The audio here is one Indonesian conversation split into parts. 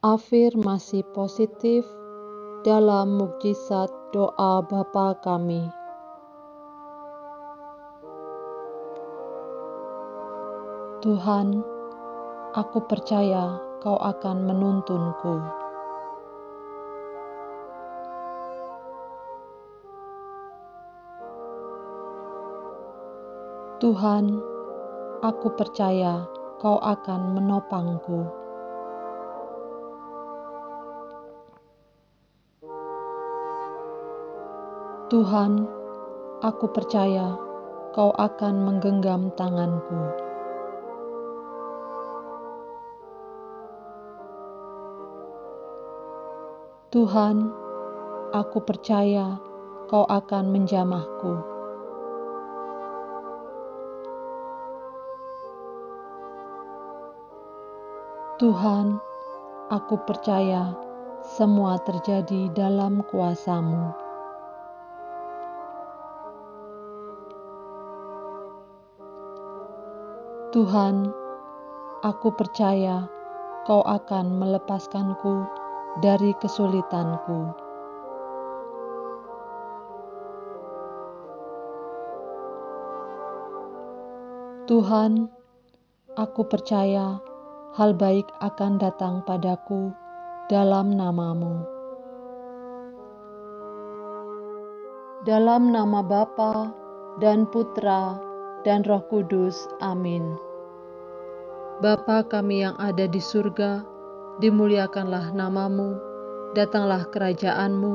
Afirmasi positif dalam mukjizat doa Bapa kami. Tuhan, aku percaya Kau akan menuntunku. Tuhan, aku percaya Kau akan menopangku. Tuhan, aku percaya Kau akan menggenggam tanganku. Tuhan, aku percaya Kau akan menjamahku. Tuhan, aku percaya semua terjadi dalam kuasa-Mu. Tuhan, aku percaya Kau akan melepaskanku dari kesulitanku. Tuhan, aku percaya hal baik akan datang padaku dalam nama-Mu. Dalam nama Bapa dan Putra dan Roh Kudus. Amin. Bapa kami yang ada di surga, dimuliakanlah nama-Mu, datanglah kerajaan-Mu,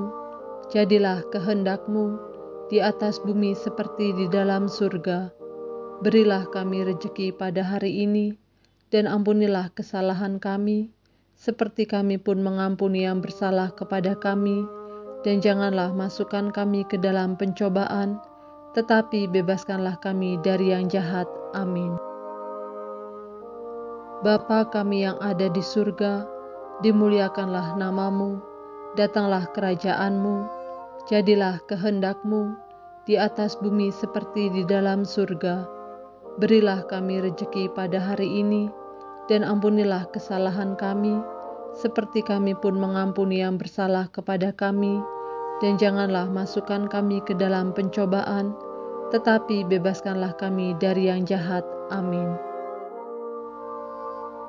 jadilah kehendak-Mu di atas bumi seperti di dalam surga. Berilah kami rejeki pada hari ini, dan ampunilah kesalahan kami, seperti kami pun mengampuni yang bersalah kepada kami, dan janganlah masukkan kami ke dalam pencobaan, tetapi bebaskanlah kami dari yang jahat. Amin. Bapa kami yang ada di surga, dimuliakanlah nama-Mu, datanglah kerajaan-Mu, jadilah kehendak-Mu di atas bumi seperti di dalam surga. Berilah kami rejeki pada hari ini, dan ampunilah kesalahan kami, seperti kami pun mengampuni yang bersalah kepada kami, dan janganlah masukkan kami ke dalam pencobaan, tetapi bebaskanlah kami dari yang jahat. Amin.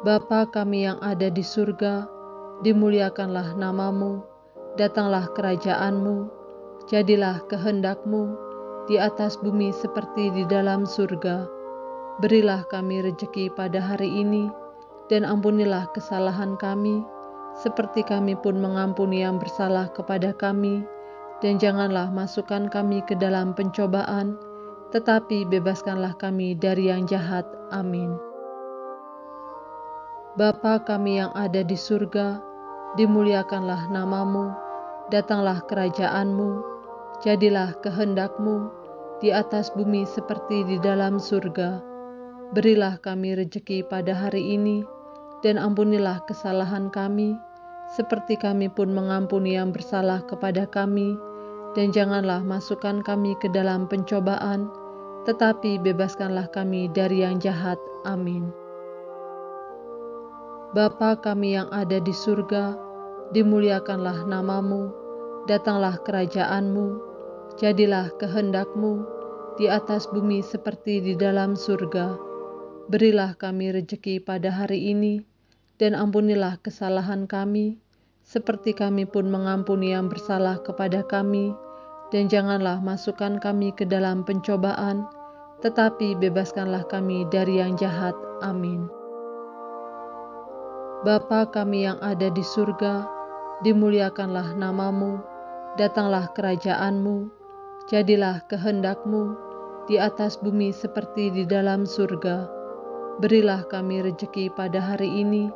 Bapa kami yang ada di surga, dimuliakanlah nama-Mu, datanglah kerajaan-Mu, jadilah kehendak-Mu di atas bumi seperti di dalam surga. Berilah kami rejeki pada hari ini, dan ampunilah kesalahan kami, seperti kami pun mengampuni yang bersalah kepada kami, dan janganlah masukkan kami ke dalam pencobaan, tetapi bebaskanlah kami dari yang jahat. Amin. Bapa kami yang ada di surga, dimuliakanlah nama-Mu, datanglah kerajaan-Mu, jadilah kehendak-Mu di atas bumi seperti di dalam surga. Berilah kami rejeki pada hari ini, dan ampunilah kesalahan kami, seperti kami pun mengampuni yang bersalah kepada kami, dan janganlah masukkan kami ke dalam pencobaan, tetapi bebaskanlah kami dari yang jahat. Amin. Bapa kami yang ada di surga, dimuliakanlah nama-Mu, datanglah kerajaan-Mu, jadilah kehendak-Mu di atas bumi seperti di dalam surga. Berilah kami rejeki pada hari ini, dan ampunilah kesalahan kami, seperti kami pun mengampuni yang bersalah kepada kami, dan janganlah masukkan kami ke dalam pencobaan, tetapi bebaskanlah kami dari yang jahat. Amin. Bapa kami yang ada di surga, dimuliakanlah nama-Mu, datanglah kerajaan-Mu, jadilah kehendak-Mu di atas bumi seperti di dalam surga. Berilah kami rejeki pada hari ini,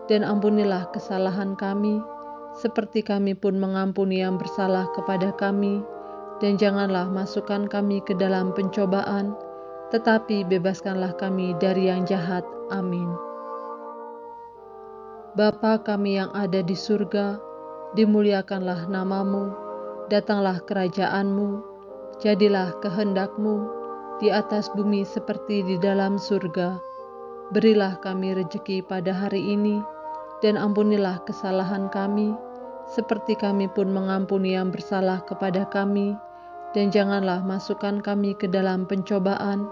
dan ampunilah kesalahan kami, seperti kami pun mengampuni yang bersalah kepada kami, dan janganlah masukkan kami ke dalam pencobaan, tetapi bebaskanlah kami dari yang jahat. Amin. Bapa kami yang ada di surga, dimuliakanlah nama-Mu, datanglah kerajaan-Mu, jadilah kehendak-Mu di atas bumi seperti di dalam surga. Berilah kami rejeki pada hari ini, dan ampunilah kesalahan kami, seperti kami pun mengampuni yang bersalah kepada kami, dan janganlah masukkan kami ke dalam pencobaan,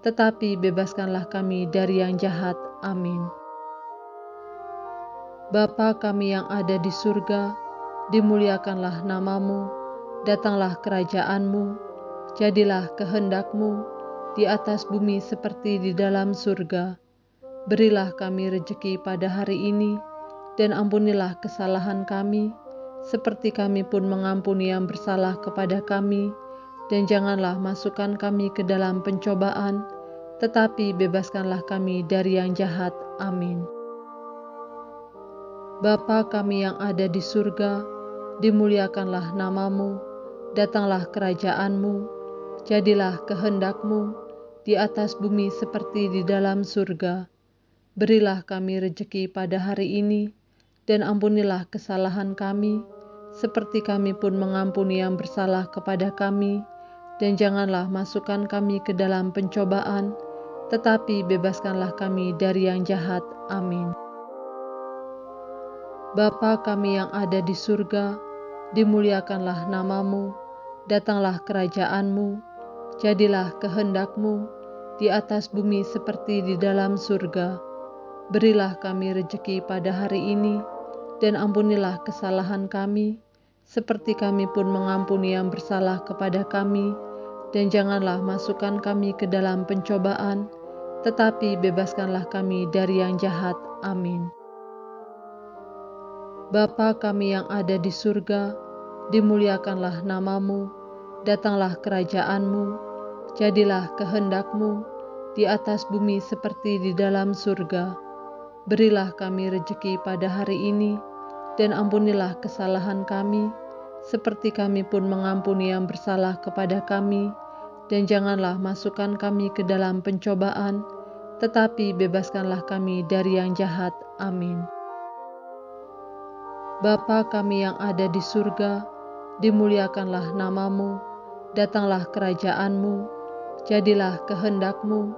tetapi bebaskanlah kami dari yang jahat. Amin. Bapa kami yang ada di surga, dimuliakanlah namamu, datanglah kerajaanmu, jadilah kehendakmu di atas bumi seperti di dalam surga. Berilah kami rejeki pada hari ini, dan ampunilah kesalahan kami, seperti kami pun mengampuni yang bersalah kepada kami, dan janganlah masukkan kami ke dalam pencobaan, tetapi bebaskanlah kami dari yang jahat. Amin. Bapa kami yang ada di surga, dimuliakanlah namamu, datanglah kerajaanmu, jadilah kehendakmu di atas bumi seperti di dalam surga. Berilah kami rejeki pada hari ini, dan ampunilah kesalahan kami, seperti kami pun mengampuni yang bersalah kepada kami, dan janganlah masukkan kami ke dalam pencobaan, tetapi bebaskanlah kami dari yang jahat. Amin. Bapa kami yang ada di surga, dimuliakanlah namamu, datanglah kerajaanmu, jadilah kehendakmu di atas bumi seperti di dalam surga. Berilah kami rejeki pada hari ini, dan ampunilah kesalahan kami, seperti kami pun mengampuni yang bersalah kepada kami, dan janganlah masukkan kami ke dalam pencobaan, tetapi bebaskanlah kami dari yang jahat. Amin. Bapa kami yang ada di surga, dimuliakanlah namamu, datanglah kerajaanmu, jadilah kehendakmu di atas bumi seperti di dalam surga. Berilah kami rejeki pada hari ini, dan ampunilah kesalahan kami, seperti kami pun mengampuni yang bersalah kepada kami, dan janganlah masukkan kami ke dalam pencobaan, tetapi bebaskanlah kami dari yang jahat. Amin. Bapa kami yang ada di surga, dimuliakanlah namamu, datanglah kerajaanmu, jadilah kehendakmu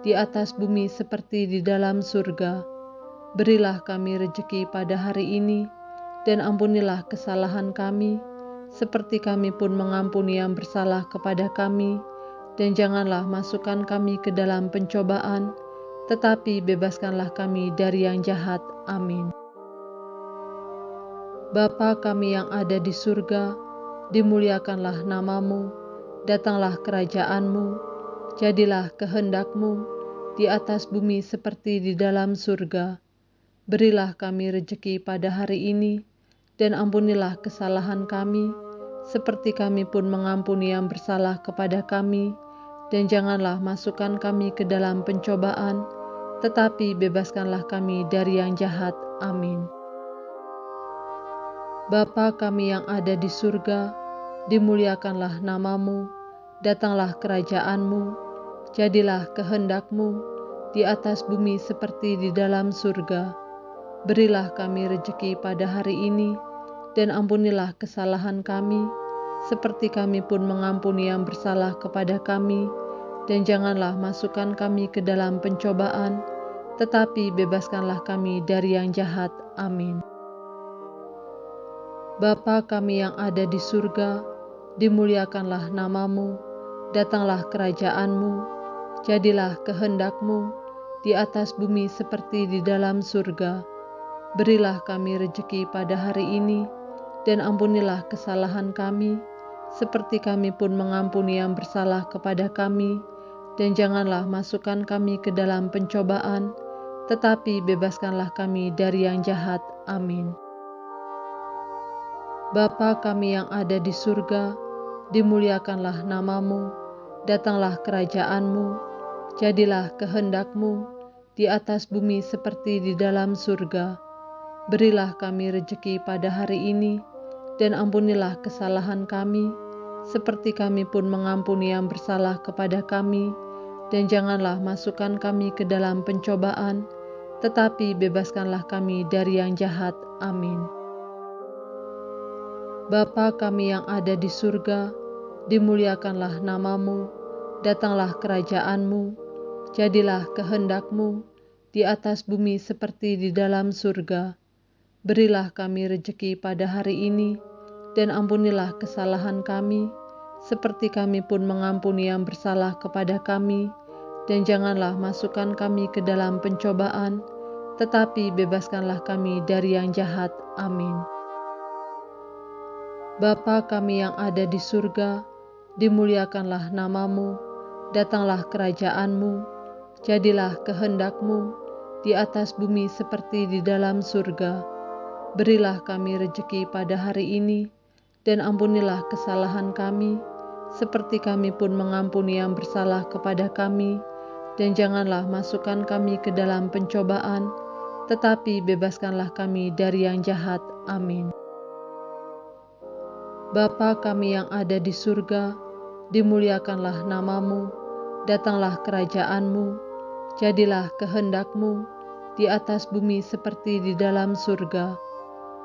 di atas bumi seperti di dalam surga. Berilah kami rejeki pada hari ini, dan ampunilah kesalahan kami, seperti kami pun mengampuni yang bersalah kepada kami, dan janganlah masukkan kami ke dalam pencobaan, tetapi bebaskanlah kami dari yang jahat. Amin. Bapa kami yang ada di surga, dimuliakanlah namamu, datanglah kerajaanmu, jadilah kehendakmu di atas bumi seperti di dalam surga. Berilah kami rejeki pada hari ini, dan ampunilah kesalahan kami, seperti kami pun mengampuni yang bersalah kepada kami, dan janganlah masukkan kami ke dalam pencobaan, tetapi bebaskanlah kami dari yang jahat. Amin. Bapa kami yang ada di surga, dimuliakanlah namamu, datanglah kerajaanmu, jadilah kehendakmu di atas bumi seperti di dalam surga. Berilah kami rejeki pada hari ini, dan ampunilah kesalahan kami, seperti kami pun mengampuni yang bersalah kepada kami, dan janganlah masukkan kami ke dalam pencobaan, tetapi bebaskanlah kami dari yang jahat. Amin. Bapa kami yang ada di surga, dimuliakanlah namamu, datanglah kerajaanmu, jadilah kehendakmu di atas bumi seperti di dalam surga. Berilah kami rejeki pada hari ini, dan ampunilah kesalahan kami, seperti kami pun mengampuni yang bersalah kepada kami, dan janganlah masukkan kami ke dalam pencobaan, tetapi bebaskanlah kami dari yang jahat. Amin. Bapa kami yang ada di surga, dimuliakanlah namamu, datanglah kerajaanmu, jadilah kehendakmu di atas bumi seperti di dalam surga. Berilah kami rejeki pada hari ini, dan ampunilah kesalahan kami, seperti kami pun mengampuni yang bersalah kepada kami, dan janganlah masukkan kami ke dalam pencobaan, tetapi bebaskanlah kami dari yang jahat. Amin. Bapa kami yang ada di surga, dimuliakanlah namamu, datanglah kerajaanmu, jadilah kehendakmu di atas bumi seperti di dalam surga. Berilah kami rejeki pada hari ini, dan ampunilah kesalahan kami, seperti kami pun mengampuni yang bersalah kepada kami. Dan janganlah masukkan kami ke dalam pencobaan, tetapi bebaskanlah kami dari yang jahat. Amin. Bapa kami yang ada di surga, dimuliakanlah namamu, datanglah kerajaanmu, jadilah kehendak-Mu di atas bumi seperti di dalam surga. Berilah kami rejeki pada hari ini, dan ampunilah kesalahan kami, seperti kami pun mengampuni yang bersalah kepada kami. Dan janganlah masukkan kami ke dalam pencobaan, tetapi bebaskanlah kami dari yang jahat. Amin. Bapa kami yang ada di surga, dimuliakanlah namamu, datanglah kerajaanmu, jadilah kehendak-Mu di atas bumi seperti di dalam surga.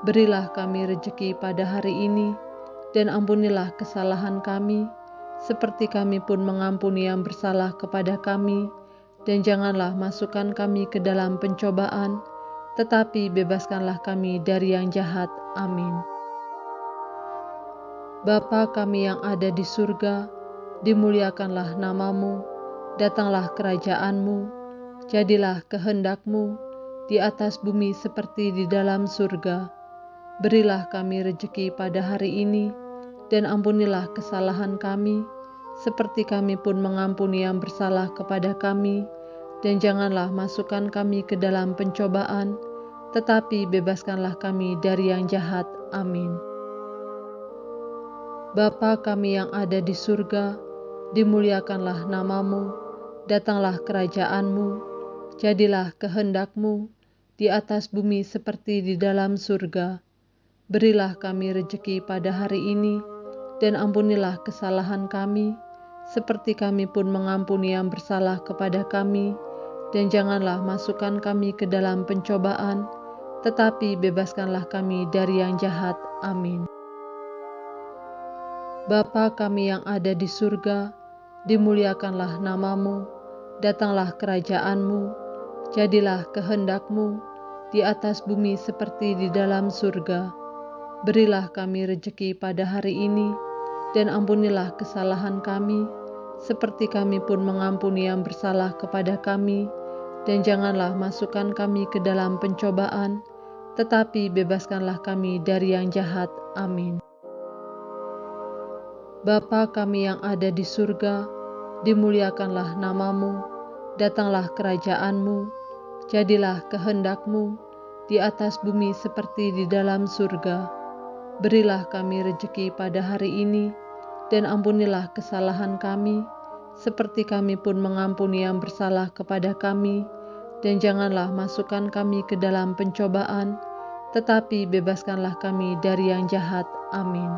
Berilah kami rejeki pada hari ini, dan ampunilah kesalahan kami, seperti kami pun mengampuni yang bersalah kepada kami. Dan janganlah masukkan kami ke dalam pencobaan, tetapi bebaskanlah kami dari yang jahat. Amin. Bapa kami yang ada di surga, dimuliakanlah namamu, datanglah kerajaanmu, jadilah kehendak-Mu di atas bumi seperti di dalam surga. Berilah kami rejeki pada hari ini, dan ampunilah kesalahan kami, seperti kami pun mengampuni yang bersalah kepada kami. Dan janganlah masukkan kami ke dalam pencobaan, tetapi bebaskanlah kami dari yang jahat. Amin. Bapa kami yang ada di surga, dimuliakanlah namamu, datanglah kerajaanmu, jadilah kehendak-Mu di atas bumi seperti di dalam surga. Berilah kami rejeki pada hari ini, dan ampunilah kesalahan kami, seperti kami pun mengampuni yang bersalah kepada kami. Dan janganlah masukkan kami ke dalam pencobaan, tetapi bebaskanlah kami dari yang jahat. Amin. Bapa kami yang ada di surga, dimuliakanlah namamu, datanglah kerajaanmu, jadilah kehendak-Mu di atas bumi seperti di dalam surga. Berilah kami rejeki pada hari ini, dan ampunilah kesalahan kami, seperti kami pun mengampuni yang bersalah kepada kami. Dan janganlah masukkan kami ke dalam pencobaan, tetapi bebaskanlah kami dari yang jahat. Amin. Bapa kami yang ada di surga, dimuliakanlah namamu, datanglah kerajaanmu, jadilah kehendak-Mu di atas bumi seperti di dalam surga. Berilah kami rejeki pada hari ini, dan ampunilah kesalahan kami, seperti kami pun mengampuni yang bersalah kepada kami. Dan janganlah masukkan kami ke dalam pencobaan, tetapi bebaskanlah kami dari yang jahat. Amin.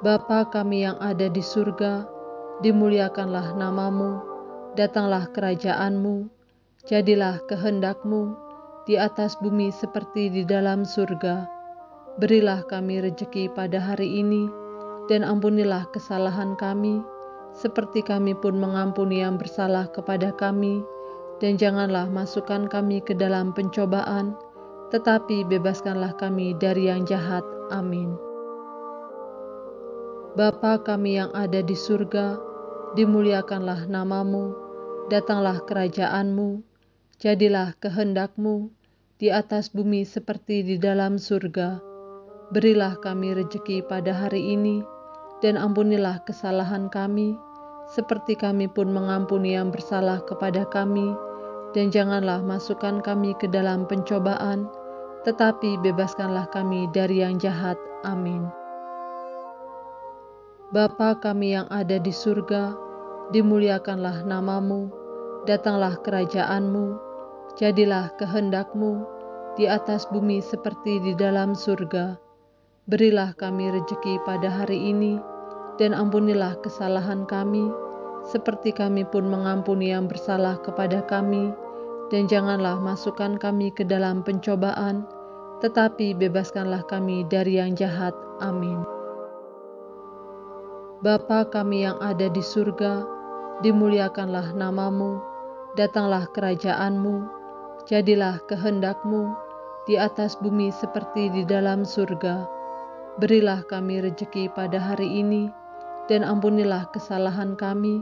Bapa kami yang ada di surga, dimuliakanlah namamu, datanglah kerajaanmu, jadilah kehendak-Mu di atas bumi seperti di dalam surga. Berilah kami rejeki pada hari ini, dan ampunilah kesalahan kami, seperti kami pun mengampuni yang bersalah kepada kami. Dan janganlah masukkan kami ke dalam pencobaan, tetapi bebaskanlah kami dari yang jahat. Amin. Bapa kami yang ada di surga, dimuliakanlah namamu, datanglah kerajaanmu, jadilah kehendak-Mu di atas bumi seperti di dalam surga. Berilah kami rejeki pada hari ini, dan ampunilah kesalahan kami, seperti kami pun mengampuni yang bersalah kepada kami. Dan janganlah masukkan kami ke dalam pencobaan, tetapi bebaskanlah kami dari yang jahat. Amin. Bapa kami yang ada di surga, dimuliakanlah namamu, datanglah kerajaanmu, jadilah kehendak-Mu di atas bumi seperti di dalam surga. Berilah kami rejeki pada hari ini, dan ampunilah kesalahan kami, seperti kami pun mengampuni yang bersalah kepada kami. Dan janganlah masukkan kami ke dalam pencobaan, tetapi bebaskanlah kami dari yang jahat. Amin. Bapa kami yang ada di surga, dimuliakanlah namamu, datanglah kerajaanmu, jadilah kehendak-Mu di atas bumi seperti di dalam surga. Berilah kami rejeki pada hari ini, dan ampunilah kesalahan kami,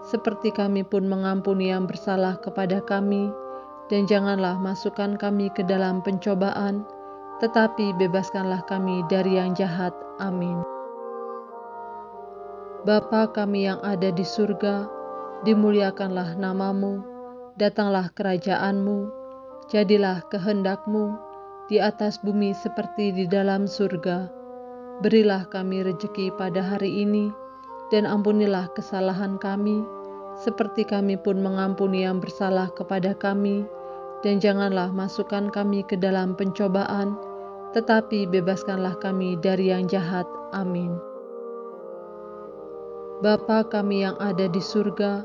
seperti kami pun mengampuni yang bersalah kepada kami. Dan janganlah masukkan kami ke dalam pencobaan, tetapi bebaskanlah kami dari yang jahat. Amin. Bapa kami yang ada di surga, dimuliakanlah namamu, datanglah kerajaanmu, jadilah kehendakmu di atas bumi seperti di dalam surga. Berilah kami rejeki pada hari ini, dan ampunilah kesalahan kami, seperti kami pun mengampuni yang bersalah kepada kami. Dan janganlah masukkan kami ke dalam pencobaan, tetapi bebaskanlah kami dari yang jahat. Amin. Bapa kami yang ada di surga,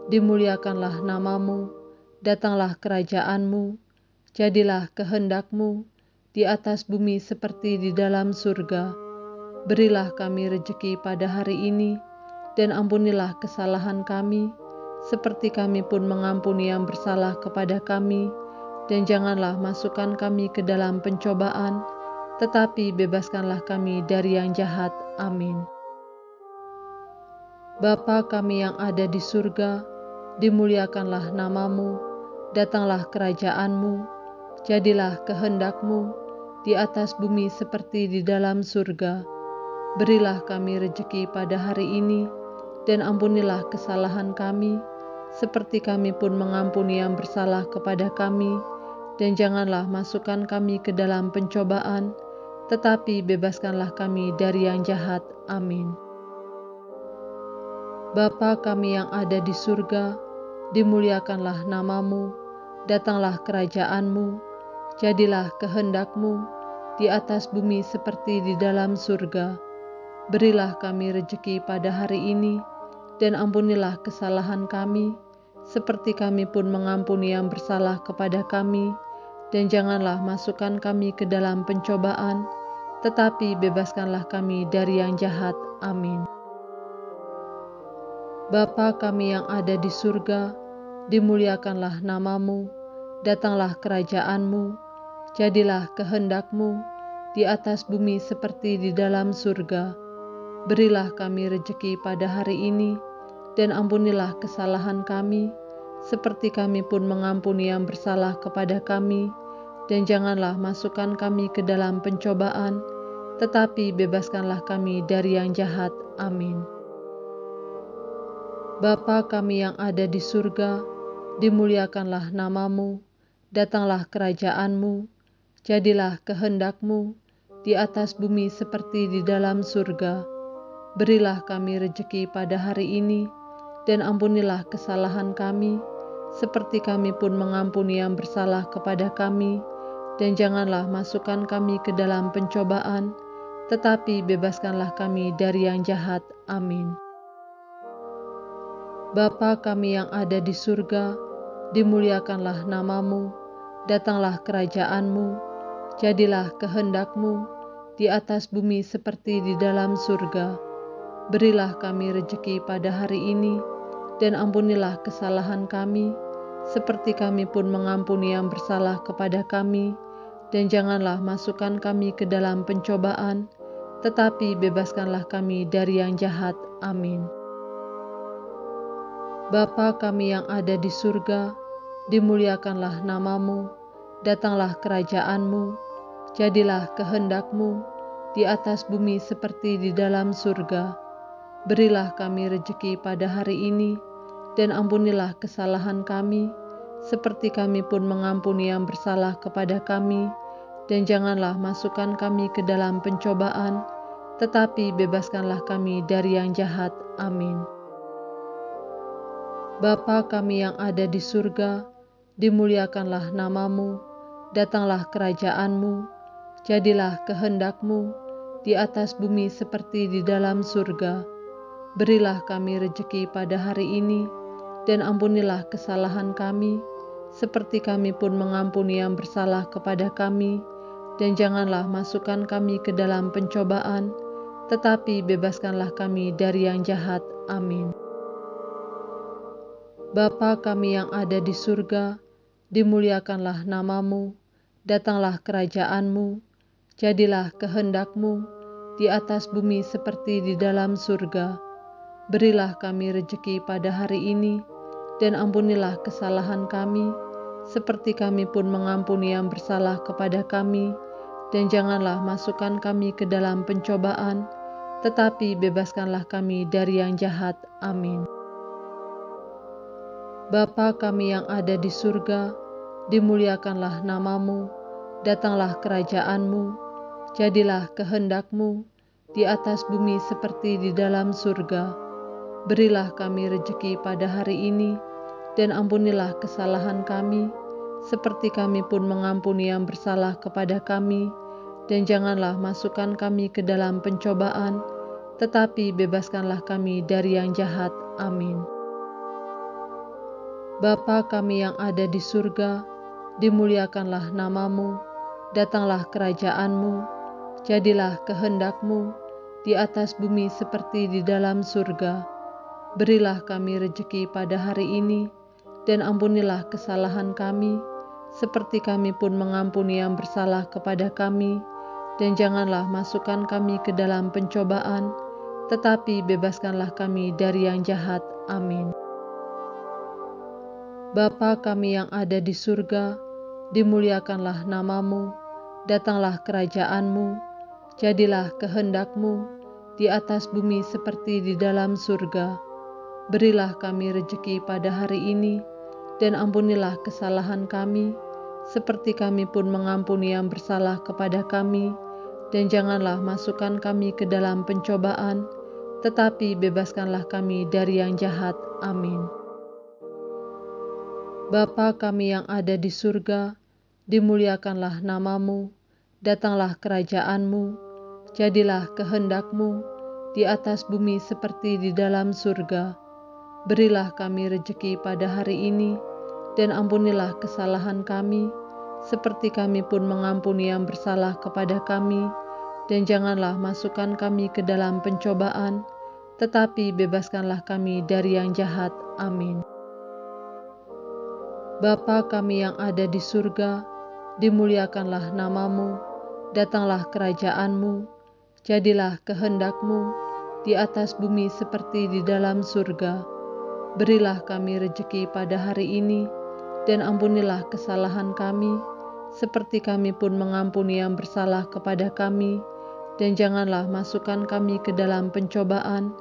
dimuliakanlah namamu, datanglah kerajaanmu, jadilah kehendakmu di atas bumi seperti di dalam surga. Berilah kami rejeki pada hari ini, dan ampunilah kesalahan kami, seperti kami pun mengampuni yang bersalah kepada kami. Dan janganlah masukkan kami ke dalam pencobaan, tetapi bebaskanlah kami dari yang jahat. Amin. Bapa kami yang ada di surga, dimuliakanlah namamu, datanglah kerajaanmu, jadilah kehendakmu di atas bumi seperti di dalam surga. Berilah kami rejeki pada hari ini, dan ampunilah kesalahan kami, seperti kami pun mengampuni yang bersalah kepada kami. Dan janganlah masukkan kami ke dalam pencobaan, tetapi bebaskanlah kami dari yang jahat. Amin. Bapa kami yang ada di surga, dimuliakanlah namamu, datanglah kerajaanmu, jadilah kehendakmu di atas bumi seperti di dalam surga. Berilah kami rejeki pada hari ini, dan ampunilah kesalahan kami, seperti kami pun mengampuni yang bersalah kepada kami. Dan janganlah masukkan kami ke dalam pencobaan, tetapi bebaskanlah kami dari yang jahat. Amin. Bapa kami yang ada di surga, dimuliakanlah namamu, datanglah kerajaanmu, jadilah kehendakmu di atas bumi seperti di dalam surga. Berilah kami rejeki pada hari ini, dan ampunilah kesalahan kami, seperti kami pun mengampuni yang bersalah kepada kami. Dan janganlah masukkan kami ke dalam pencobaan, tetapi bebaskanlah kami dari yang jahat. Amin. Bapa kami yang ada di surga, dimuliakanlah namamu, datanglah kerajaanmu, jadilah kehendakmu di atas bumi seperti di dalam surga. Berilah kami rejeki pada hari ini, dan ampunilah kesalahan kami, seperti kami pun mengampuni yang bersalah kepada kami. Dan janganlah masukkan kami ke dalam pencobaan, tetapi bebaskanlah kami dari yang jahat. Amin. Bapa kami yang ada di surga, dimuliakanlah namamu, datanglah kerajaanmu, jadilah kehendakmu di atas bumi seperti di dalam surga. Berilah kami rejeki pada hari ini, dan ampunilah kesalahan kami, seperti kami pun mengampuni yang bersalah kepada kami. Dan janganlah masukkan kami ke dalam pencobaan, tetapi bebaskanlah kami dari yang jahat. Amin. Bapa kami yang ada di surga, dimuliakanlah namamu, datanglah kerajaanmu, jadilah kehendakmu di atas bumi seperti di dalam surga. Berilah kami rejeki pada hari ini, dan ampunilah kesalahan kami, seperti kami pun mengampuni yang bersalah kepada kami. Dan janganlah masukkan kami ke dalam pencobaan, tetapi bebaskanlah kami dari yang jahat. Amin. Bapa kami yang ada di surga, dimuliakanlah namamu, datanglah kerajaanmu, jadilah kehendakmu di atas bumi seperti di dalam surga. Berilah kami rejeki pada hari ini, dan ampunilah kesalahan kami, seperti kami pun mengampuni yang bersalah kepada kami. Dan janganlah masukkan kami ke dalam pencobaan, tetapi bebaskanlah kami dari yang jahat. Amin. Bapa kami yang ada di surga, dimuliakanlah namamu, datanglah kerajaan-Mu, jadilah kehendak-Mu di atas bumi seperti di dalam surga. Berilah kami rejeki pada hari ini, dan ampunilah kesalahan kami, seperti kami pun mengampuni yang bersalah kepada kami, dan janganlah masukkan kami ke dalam pencobaan, tetapi bebaskanlah kami dari yang jahat. Amin. Bapa kami yang ada di surga, dimuliakanlah nama-Mu, datanglah kerajaan-Mu, jadilah kehendak-Mu di atas bumi seperti di dalam surga. Berilah kami rejeki pada hari ini, dan ampunilah kesalahan kami, seperti kami pun mengampuni yang bersalah kepada kami, dan janganlah masukkan kami ke dalam pencobaan, tetapi bebaskanlah kami dari yang jahat. Amin. Bapa kami yang ada di surga, dimuliakanlah nama-Mu, datanglah kerajaan-Mu, jadilah kehendak-Mu di atas bumi seperti di dalam surga. Berilah kami rejeki pada hari ini, dan ampunilah kesalahan kami, seperti kami pun mengampuni yang bersalah kepada kami, dan janganlah masukkan kami ke dalam pencobaan, tetapi bebaskanlah kami dari yang jahat. Amin. Bapa kami yang ada di surga, dimuliakanlah nama-Mu, datanglah kerajaan-Mu, jadilah kehendak-Mu di atas bumi seperti di dalam surga. Berilah kami rejeki pada hari ini, dan ampunilah kesalahan kami, seperti kami pun mengampuni yang bersalah kepada kami, dan janganlah masukkan kami ke dalam pencobaan, tetapi bebaskanlah kami dari yang jahat. Amin. Bapa kami yang ada di surga, dimuliakanlah nama-Mu, datanglah kerajaan-Mu, jadilah kehendak-Mu di atas bumi seperti di dalam surga. Berilah kami rejeki pada hari ini, dan ampunilah kesalahan kami, seperti kami pun mengampuni yang bersalah kepada kami, dan janganlah masukkan kami ke dalam pencobaan, tetapi bebaskanlah kami dari yang jahat. Amin. Bapa kami yang ada di surga, dimuliakanlah nama-Mu, datanglah kerajaan-Mu, jadilah kehendak-Mu di atas bumi seperti di dalam surga. Berilah kami rejeki pada hari ini, dan ampunilah kesalahan kami, seperti kami pun mengampuni yang bersalah kepada kami, dan janganlah masukkan kami ke dalam pencobaan,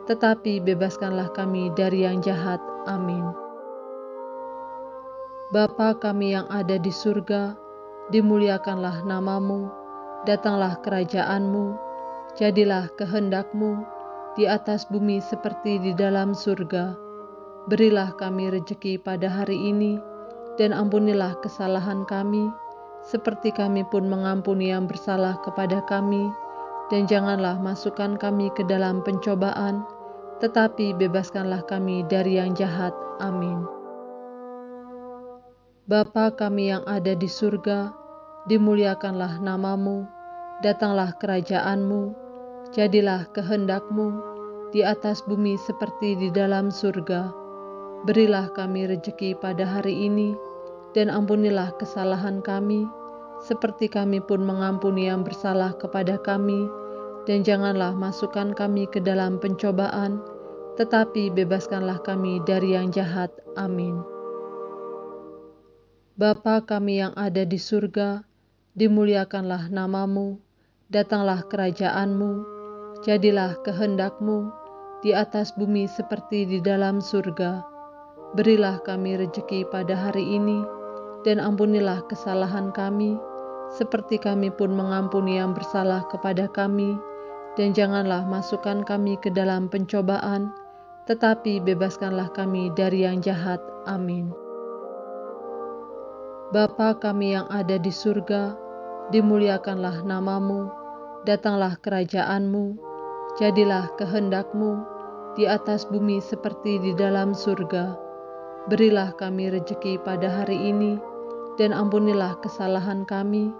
tetapi bebaskanlah kami dari yang jahat. Amin. Bapa kami yang ada di surga, dimuliakanlah nama-Mu, datanglah kerajaan-Mu, jadilah kehendak-Mu di atas bumi seperti di dalam surga. Berilah kami rejeki pada hari ini, dan ampunilah kesalahan kami, seperti kami pun mengampuni yang bersalah kepada kami, dan janganlah masukkan kami ke dalam pencobaan, tetapi bebaskanlah kami dari yang jahat. Amin. Bapa kami yang ada di surga, dimuliakanlah nama-Mu, datanglah kerajaan-Mu, jadilah kehendak-Mu di atas bumi seperti di dalam surga. Berilah kami rejeki pada hari ini, dan ampunilah kesalahan kami, seperti kami pun mengampuni yang bersalah kepada kami, dan janganlah masukkan kami ke dalam pencobaan, tetapi bebaskanlah kami dari yang jahat. Amin. Bapa kami yang ada di surga, dimuliakanlah nama-Mu, datanglah kerajaan-Mu, jadilah kehendak-Mu di atas bumi seperti di dalam surga. Berilah kami rejeki pada hari ini, dan ampunilah kesalahan kami, seperti kami pun mengampuni yang bersalah kepada kami, dan janganlah masukkan kami ke dalam pencobaan, tetapi bebaskanlah kami dari yang jahat. Amin. Bapa kami yang ada di surga, dimuliakanlah nama-Mu, datanglah kerajaan-Mu, jadilah kehendak-Mu di atas bumi seperti di dalam surga. Berilah kami rejeki pada hari ini, dan ampunilah kesalahan kami,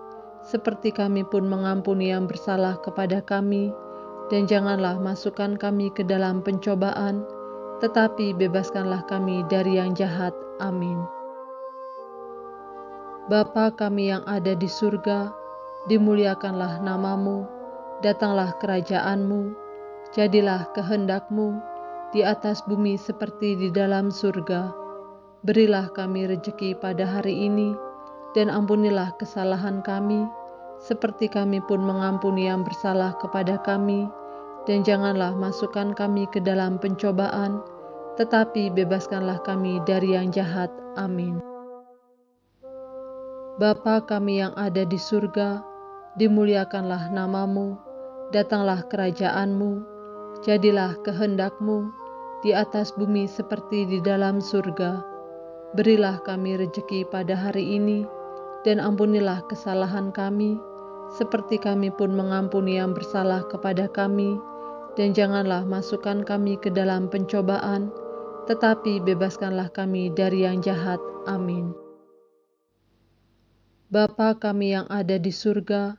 seperti kami pun mengampuni yang bersalah kepada kami, dan janganlah masukkan kami ke dalam pencobaan, tetapi bebaskanlah kami dari yang jahat. Amin. Bapa kami yang ada di surga, dimuliakanlah namamu, datanglah kerajaan-Mu, jadilah kehendak-Mu di atas bumi seperti di dalam surga. Berilah kami rejeki pada hari ini, dan ampunilah kesalahan kami, seperti kami pun mengampuni yang bersalah kepada kami, dan janganlah masukkan kami ke dalam pencobaan, tetapi bebaskanlah kami dari yang jahat. Amin. Bapa kami yang ada di surga, dimuliakanlah namamu, datanglah kerajaan-Mu, jadilah kehendak-Mu di atas bumi seperti di dalam surga. Berilah kami rejeki pada hari ini, dan ampunilah kesalahan kami, seperti kami pun mengampuni yang bersalah kepada kami, dan janganlah masukkan kami ke dalam pencobaan, tetapi bebaskanlah kami dari yang jahat. Amin. Bapa kami yang ada di surga,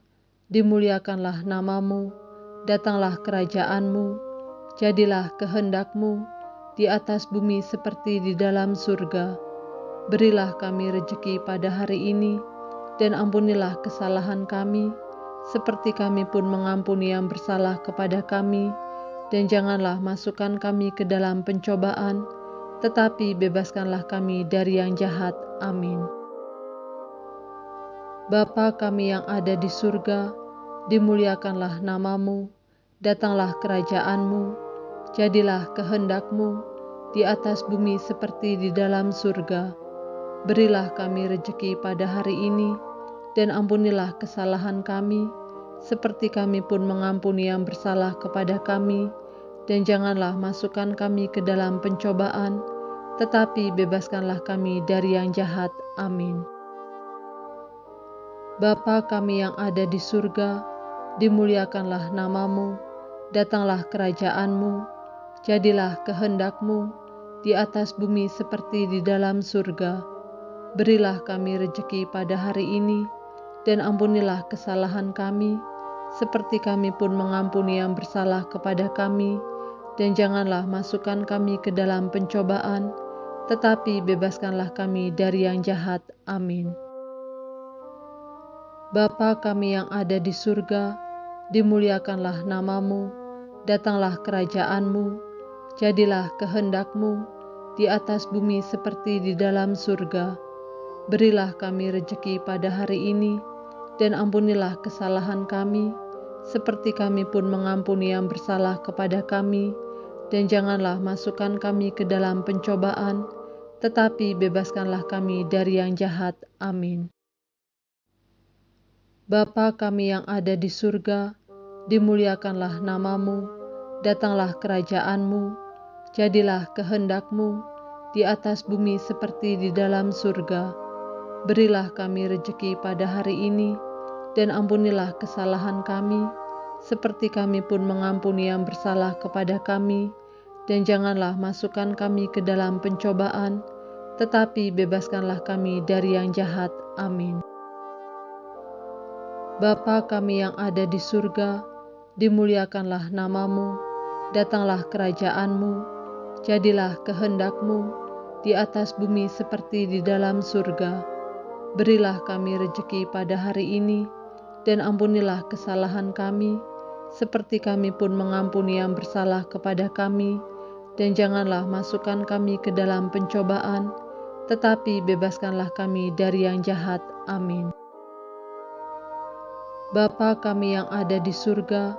dimuliakanlah namamu, datanglah kerajaan-Mu, jadilah kehendak-Mu di atas bumi seperti di dalam surga. Berilah kami rejeki pada hari ini, dan ampunilah kesalahan kami, seperti kami pun mengampuni yang bersalah kepada kami, dan janganlah masukkan kami ke dalam pencobaan, tetapi bebaskanlah kami dari yang jahat. Amin. Bapa kami yang ada di surga, dimuliakanlah namamu, datanglah kerajaan-Mu, jadilah kehendak-Mu di atas bumi seperti di dalam surga. Berilah kami rejeki pada hari ini, dan ampunilah kesalahan kami, seperti kami pun mengampuni yang bersalah kepada kami, dan janganlah masukkan kami ke dalam pencobaan, tetapi bebaskanlah kami dari yang jahat. Amin. Bapa kami yang ada di surga, dimuliakanlah namamu, datanglah kerajaan-Mu, jadilah kehendak-Mu di atas bumi seperti di dalam surga. Berilah kami rejeki pada hari ini, dan ampunilah kesalahan kami, seperti kami pun mengampuni yang bersalah kepada kami, dan janganlah masukkan kami ke dalam pencobaan, tetapi bebaskanlah kami dari yang jahat. Amin. Bapa kami yang ada di surga, dimuliakanlah namamu, datanglah kerajaan-Mu, jadilah kehendak-Mu di atas bumi seperti di dalam surga. Berilah kami rejeki pada hari ini, dan ampunilah kesalahan kami, seperti kami pun mengampuni yang bersalah kepada kami, dan janganlah masukkan kami ke dalam pencobaan, tetapi bebaskanlah kami dari yang jahat. Amin. Bapa kami yang ada di surga, dimuliakanlah namamu, datanglah kerajaan-Mu, jadilah kehendak-Mu di atas bumi seperti di dalam surga. Berilah kami rejeki pada hari ini, dan ampunilah kesalahan kami, seperti kami pun mengampuni yang bersalah kepada kami, dan janganlah masukkan kami ke dalam pencobaan, tetapi bebaskanlah kami dari yang jahat. Amin. Bapa kami yang ada di surga, dimuliakanlah namamu, datanglah kerajaan-Mu, jadilah kehendak-Mu di atas bumi seperti di dalam surga. Berilah kami rejeki pada hari ini, dan ampunilah kesalahan kami, seperti kami pun mengampuni yang bersalah kepada kami, dan janganlah masukkan kami ke dalam pencobaan, tetapi bebaskanlah kami dari yang jahat. Amin. Bapa kami yang ada di surga,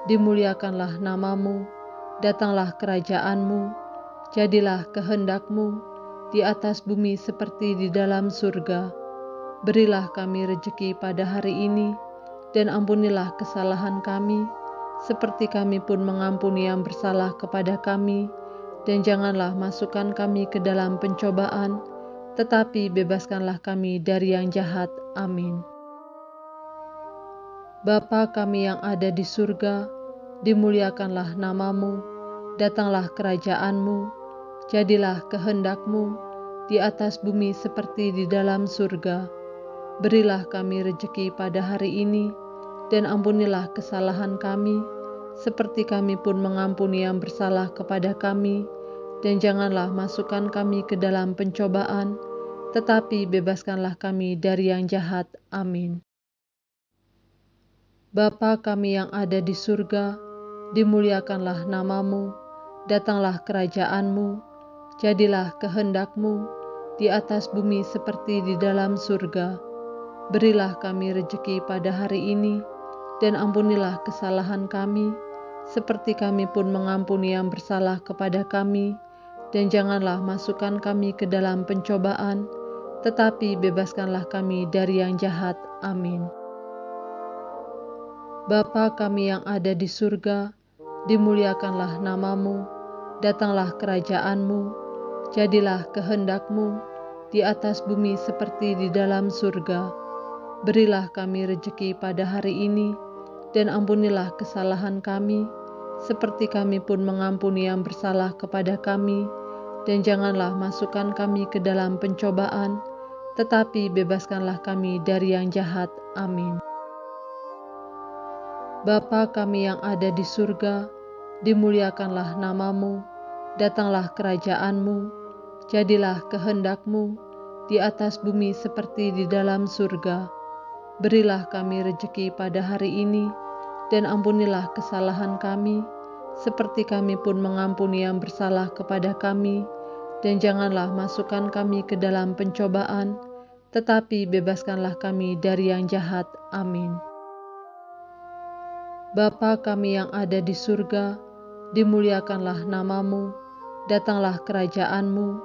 dimuliakanlah namamu, datanglah kerajaan-Mu, jadilah kehendak-Mu di atas bumi seperti di dalam surga. Berilah kami rejeki pada hari ini, dan ampunilah kesalahan kami, seperti kami pun mengampuni yang bersalah kepada kami, dan janganlah masukkan kami ke dalam pencobaan, tetapi bebaskanlah kami dari yang jahat. Amin. Bapa kami yang ada di surga, dimuliakanlah namamu, datanglah kerajaan-Mu, jadilah kehendak-Mu di atas bumi seperti di dalam surga. Berilah kami rejeki pada hari ini, dan ampunilah kesalahan kami, seperti kami pun mengampuni yang bersalah kepada kami, dan janganlah masukkan kami ke dalam pencobaan, tetapi bebaskanlah kami dari yang jahat. Amin. Bapa kami yang ada di surga, dimuliakanlah namamu, datanglah kerajaan-Mu, jadilah kehendak-Mu di atas bumi seperti di dalam surga. Berilah kami rejeki pada hari ini, dan ampunilah kesalahan kami, seperti kami pun mengampuni yang bersalah kepada kami, dan janganlah masukkan kami ke dalam pencobaan, tetapi bebaskanlah kami dari yang jahat. Amin. Bapa kami yang ada di surga, dimuliakanlah namamu, datanglah kerajaan-Mu, jadilah kehendak-Mu di atas bumi seperti di dalam surga. Berilah kami rejeki pada hari ini, dan ampunilah kesalahan kami, seperti kami pun mengampuni yang bersalah kepada kami, dan janganlah masukkan kami ke dalam pencobaan, tetapi bebaskanlah kami dari yang jahat. Amin. Bapa kami yang ada di surga, dimuliakanlah namamu, datanglah kerajaan-Mu, jadilah kehendak-Mu di atas bumi seperti di dalam surga. Berilah kami rejeki pada hari ini, dan ampunilah kesalahan kami, seperti kami pun mengampuni yang bersalah kepada kami, dan janganlah masukkan kami ke dalam pencobaan, tetapi bebaskanlah kami dari yang jahat. Amin. Bapa kami yang ada di surga, dimuliakanlah namamu, datanglah kerajaan-Mu,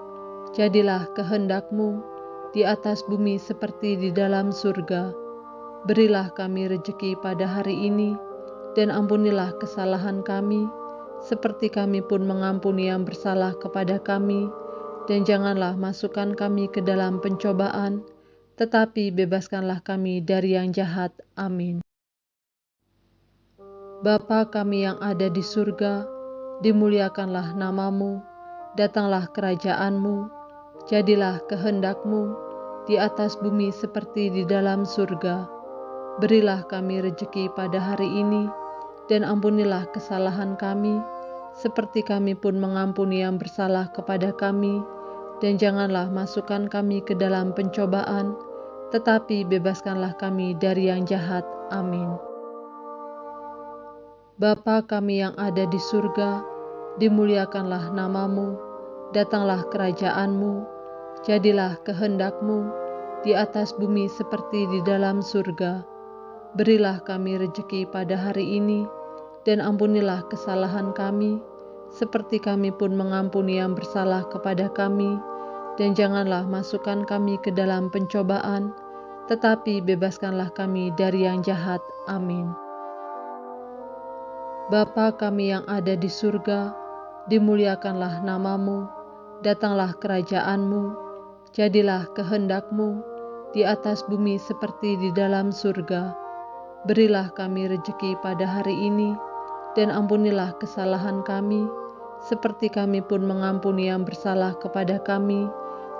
jadilah kehendak-Mu di atas bumi seperti di dalam surga. Berilah kami rejeki pada hari ini, dan ampunilah kesalahan kami, seperti kami pun mengampuni yang bersalah kepada kami, dan janganlah masukkan kami ke dalam pencobaan, tetapi bebaskanlah kami dari yang jahat. Amin. Bapa kami yang ada di surga, dimuliakanlah namamu, datanglah kerajaan-Mu, jadilah kehendak-Mu di atas bumi seperti di dalam surga. Berilah kami rejeki pada hari ini, dan ampunilah kesalahan kami, seperti kami pun mengampuni yang bersalah kepada kami, dan janganlah masukkan kami ke dalam pencobaan, tetapi bebaskanlah kami dari yang jahat. Amin. Bapa kami yang ada di surga, dimuliakanlah namamu, datanglah kerajaan-Mu, jadilah kehendak-Mu di atas bumi seperti di dalam surga. Berilah kami rejeki pada hari ini, dan ampunilah kesalahan kami, seperti kami pun mengampuni yang bersalah kepada kami, dan janganlah masukkan kami ke dalam pencobaan, tetapi bebaskanlah kami dari yang jahat. Amin. Bapa kami yang ada di surga, dimuliakanlah namamu, datanglah kerajaan-Mu, jadilah kehendak-Mu di atas bumi seperti di dalam surga. Berilah kami rejeki pada hari ini, dan ampunilah kesalahan kami, seperti kami pun mengampuni yang bersalah kepada kami,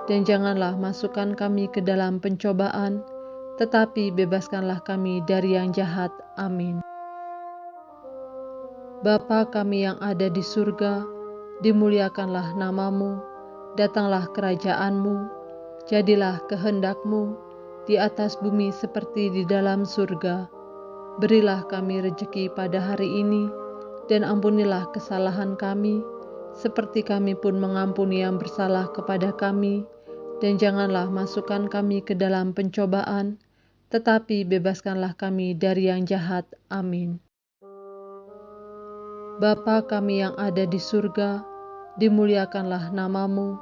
dan janganlah masukkan kami ke dalam pencobaan, tetapi bebaskanlah kami dari yang jahat. Amin. Bapa kami yang ada di surga, dimuliakanlah namamu, datanglah kerajaan-Mu, jadilah kehendak-Mu di atas bumi seperti di dalam surga. Berilah kami rejeki pada hari ini, dan ampunilah kesalahan kami, seperti kami pun mengampuni yang bersalah kepada kami, dan janganlah masukkan kami ke dalam pencobaan, tetapi bebaskanlah kami dari yang jahat. Amin. Bapa kami yang ada di surga, dimuliakanlah namamu,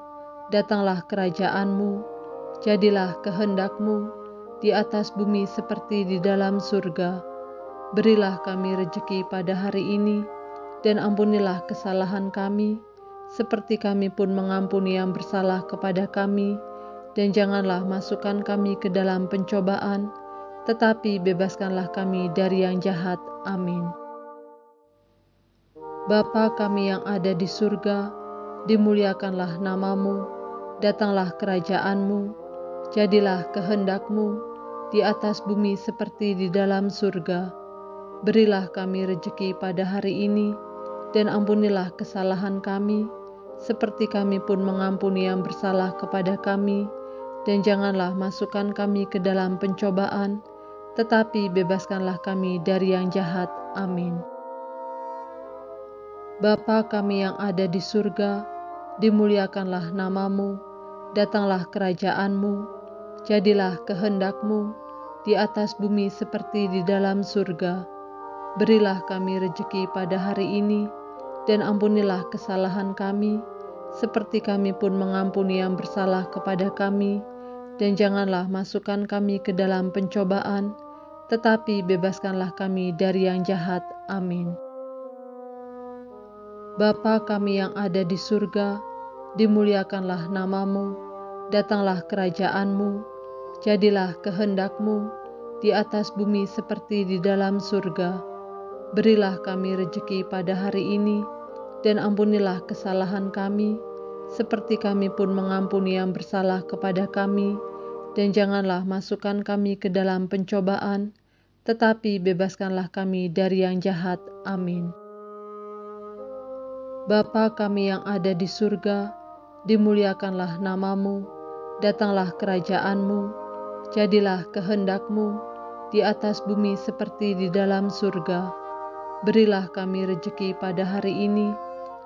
datanglah kerajaan-Mu, jadilah kehendak-Mu di atas bumi seperti di dalam surga. Berilah kami rejeki pada hari ini, dan ampunilah kesalahan kami, seperti kami pun mengampuni yang bersalah kepada kami, dan janganlah masukkan kami ke dalam pencobaan, tetapi bebaskanlah kami dari yang jahat. Amin. Bapa kami yang ada di surga, dimuliakanlah namamu, datanglah kerajaan-Mu, jadilah kehendak-Mu di atas bumi seperti di dalam surga. Berilah kami rejeki pada hari ini, dan ampunilah kesalahan kami, seperti kami pun mengampuni yang bersalah kepada kami, dan janganlah masukkan kami ke dalam pencobaan, tetapi bebaskanlah kami dari yang jahat. Amin. Bapa kami yang ada di surga, dimuliakanlah namamu, datanglah kerajaanmu, jadilah kehendakmu di atas bumi seperti di dalam surga. Berilah kami rejeki pada hari ini, dan ampunilah kesalahan kami, seperti kami pun mengampuni yang bersalah kepada kami, dan janganlah masukkan kami ke dalam pencobaan, tetapi bebaskanlah kami dari yang jahat. Amin. Bapa kami yang ada di surga, dimuliakanlah namamu, datanglah kerajaanmu, jadilah kehendakmu di atas bumi seperti di dalam surga. Berilah kami rejeki pada hari ini, dan ampunilah kesalahan kami, seperti kami pun mengampuni yang bersalah kepada kami, dan janganlah masukkan kami ke dalam pencobaan, tetapi bebaskanlah kami dari yang jahat. Amin. Bapa kami yang ada di surga, dimuliakanlah namamu, datanglah kerajaanmu, jadilah kehendakmu di atas bumi seperti di dalam surga. Berilah kami rejeki pada hari ini,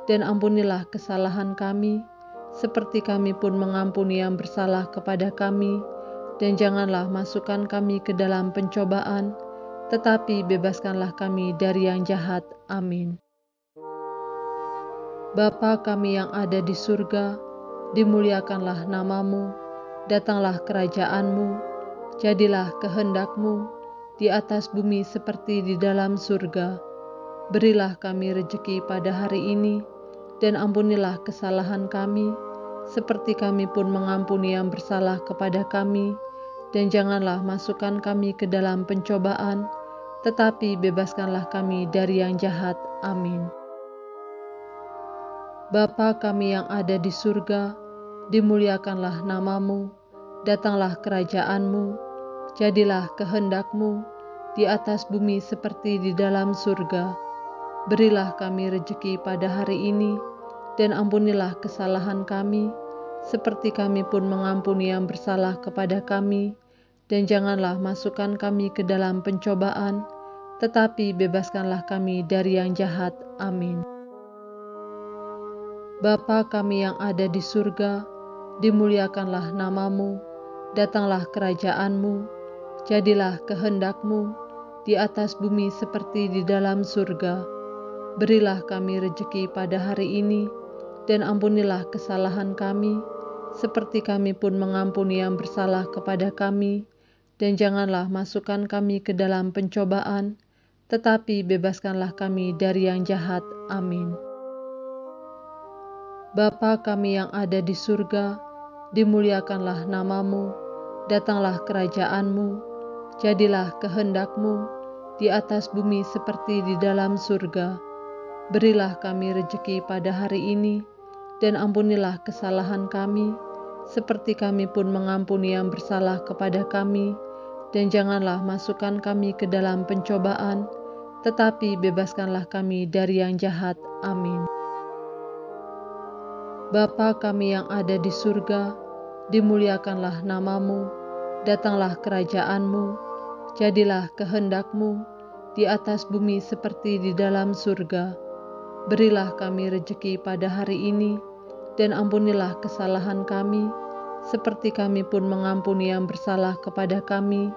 dan ampunilah kesalahan kami, seperti kami pun mengampuni yang bersalah kepada kami, dan janganlah masukkan kami ke dalam pencobaan, tetapi bebaskanlah kami dari yang jahat. Amin. Bapa kami yang ada di surga, dimuliakanlah namamu, datanglah kerajaanmu, jadilah kehendakmu di atas bumi seperti di dalam surga. Berilah kami rejeki pada hari ini, dan ampunilah kesalahan kami, seperti kami pun mengampuni yang bersalah kepada kami, dan janganlah masukkan kami ke dalam pencobaan, tetapi bebaskanlah kami dari yang jahat. Amin. Bapa kami yang ada di surga, dimuliakanlah namamu, datanglah kerajaanmu, jadilah kehendakmu di atas bumi seperti di dalam surga. Berilah kami rejeki pada hari ini, dan ampunilah kesalahan kami, seperti kami pun mengampuni yang bersalah kepada kami, dan janganlah masukkan kami ke dalam pencobaan, tetapi bebaskanlah kami dari yang jahat. Amin. Bapa kami yang ada di surga, dimuliakanlah namamu, datanglah kerajaanmu, jadilah kehendakmu di atas bumi seperti di dalam surga. Berilah kami rejeki pada hari ini, dan ampunilah kesalahan kami, seperti kami pun mengampuni yang bersalah kepada kami, dan janganlah masukkan kami ke dalam pencobaan, tetapi bebaskanlah kami dari yang jahat. Amin. Bapa kami yang ada di surga, dimuliakanlah namamu, datanglah kerajaanmu, jadilah kehendakmu di atas bumi seperti di dalam surga. Berilah kami rejeki pada hari ini, dan ampunilah kesalahan kami, seperti kami pun mengampuni yang bersalah kepada kami, dan janganlah masukkan kami ke dalam pencobaan, tetapi bebaskanlah kami dari yang jahat. Amin. Bapa kami yang ada di surga, dimuliakanlah namamu, datanglah kerajaanmu, jadilah kehendakmu di atas bumi seperti di dalam surga. Berilah kami rejeki pada hari ini, dan ampunilah kesalahan kami, seperti kami pun mengampuni yang bersalah kepada kami,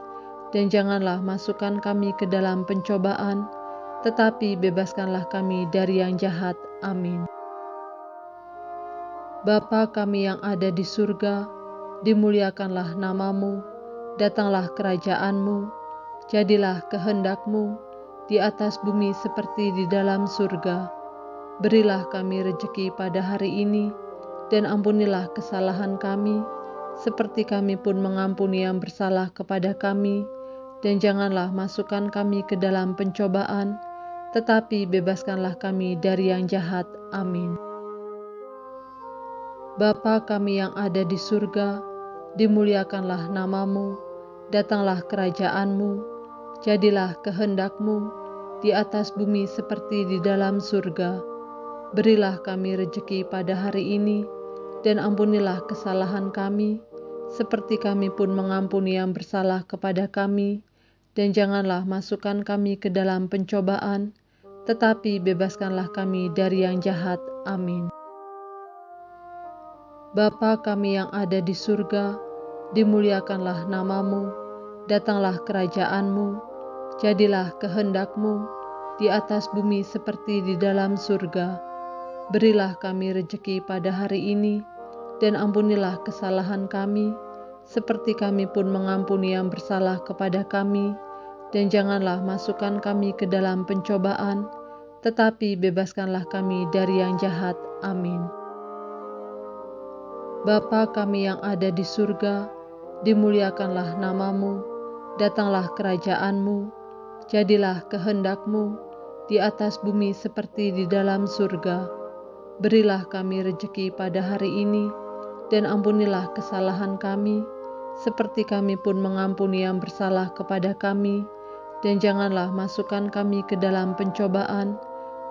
dan janganlah masukkan kami ke dalam pencobaan, tetapi bebaskanlah kami dari yang jahat. Amin. Bapa kami yang ada di surga, dimuliakanlah namamu, datanglah kerajaanmu, jadilah kehendakmu di atas bumi seperti di dalam surga. Berilah kami rejeki pada hari ini, dan ampunilah kesalahan kami, seperti kami pun mengampuni yang bersalah kepada kami, dan janganlah masukkan kami ke dalam pencobaan, tetapi bebaskanlah kami dari yang jahat. Amin. Bapa kami yang ada di surga, dimuliakanlah namamu, datanglah kerajaanmu, jadilah kehendakmu di atas bumi seperti di dalam surga. Berilah kami rejeki pada hari ini, dan ampunilah kesalahan kami, seperti kami pun mengampuni yang bersalah kepada kami. Dan janganlah masukkan kami ke dalam pencobaan, tetapi bebaskanlah kami dari yang jahat. Amin. Bapa kami yang ada di surga, dimuliakanlah namamu, datanglah kerajaanmu, jadilah kehendak-Mu di atas bumi seperti di dalam surga. Berilah kami rejeki pada hari ini, dan ampunilah kesalahan kami, seperti kami pun mengampuni yang bersalah kepada kami. Dan janganlah masukkan kami ke dalam pencobaan, tetapi bebaskanlah kami dari yang jahat. Amin. Bapa kami yang ada di surga, dimuliakanlah namamu, datanglah kerajaanmu, jadilah kehendak-Mu di atas bumi seperti di dalam surga. Berilah kami rejeki pada hari ini, dan ampunilah kesalahan kami, seperti kami pun mengampuni yang bersalah kepada kami. Dan janganlah masukkan kami ke dalam pencobaan,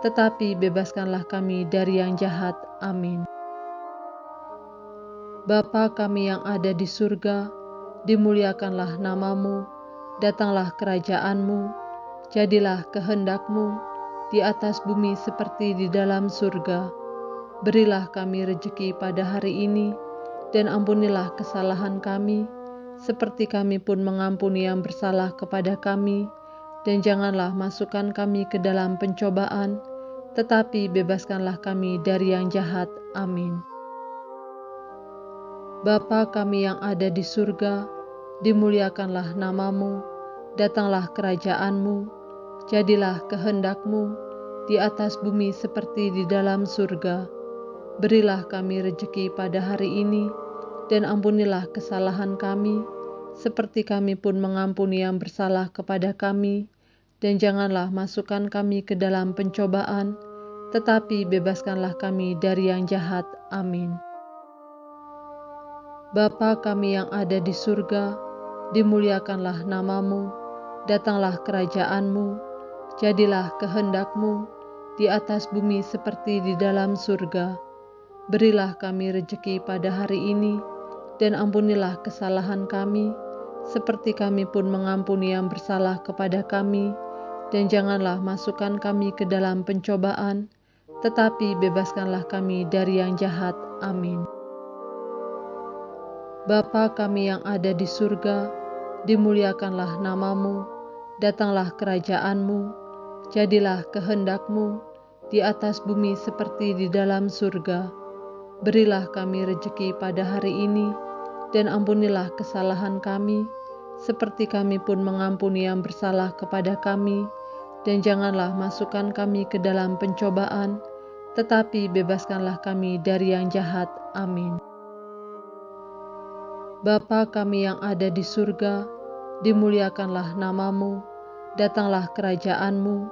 tetapi bebaskanlah kami dari yang jahat. Amin. Bapa kami yang ada di surga, dimuliakanlah namamu, datanglah kerajaanmu, jadilah kehendak-Mu di atas bumi seperti di dalam surga. Berilah kami rejeki pada hari ini, dan ampunilah kesalahan kami, seperti kami pun mengampuni yang bersalah kepada kami. Dan janganlah masukkan kami ke dalam pencobaan, tetapi bebaskanlah kami dari yang jahat. Amin. Bapa kami yang ada di surga, dimuliakanlah namamu, datanglah kerajaanmu, jadilah kehendak-Mu di atas bumi seperti di dalam surga. Berilah kami rejeki pada hari ini, dan ampunilah kesalahan kami, seperti kami pun mengampuni yang bersalah kepada kami. Dan janganlah masukkan kami ke dalam pencobaan, tetapi bebaskanlah kami dari yang jahat. Amin. Bapa kami yang ada di surga, dimuliakanlah namamu, datanglah kerajaanmu, jadilah kehendak-Mu di atas bumi seperti di dalam surga. Berilah kami rejeki pada hari ini, dan ampunilah kesalahan kami, seperti kami pun mengampuni yang bersalah kepada kami. Dan janganlah masukkan kami ke dalam pencobaan, tetapi bebaskanlah kami dari yang jahat. Amin. Bapa kami yang ada di surga, dimuliakanlah namamu, datanglah kerajaanmu, jadilah kehendak-Mu di atas bumi seperti di dalam surga. Berilah kami rejeki pada hari ini, dan ampunilah kesalahan kami, seperti kami pun mengampuni yang bersalah kepada kami. Dan janganlah masukkan kami ke dalam pencobaan, tetapi bebaskanlah kami dari yang jahat. Amin. Bapa kami yang ada di surga, dimuliakanlah namamu, datanglah kerajaanmu,